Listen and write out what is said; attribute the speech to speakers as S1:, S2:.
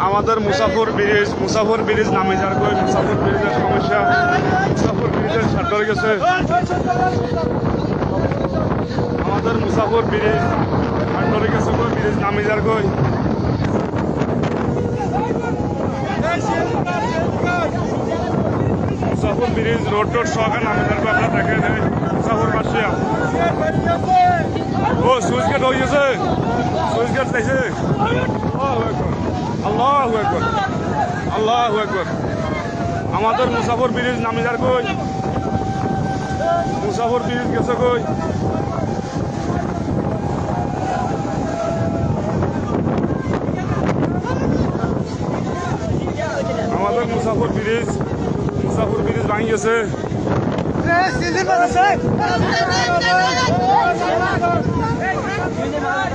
S1: আমাদের মুসাফর ব্রিজ নামে যার কই মুসাফর ব্রিজের সমস্যা মুসাফর ব্রিজের সার গেছে আমাদের মুসাফর ব্রিজ সার গেছে কই ব্রিজ নামে যার কই মুসাফর ব্রিজ রোড সহকার নামে যার কই আপনারা দেখে দেয় মুসাফর বাসিয়া ও সুইচ গেট হয়ে গেছে সুইচ গেট চাইছে আল্লাহু আকবার আল্লাহু আকবার আমাদের মুসাফর ব্রিজ নামে যার কই মুসাফর ব্রিজ গেছে কই আমাদের মুসাফর ব্রিজ ভাঙি গেছে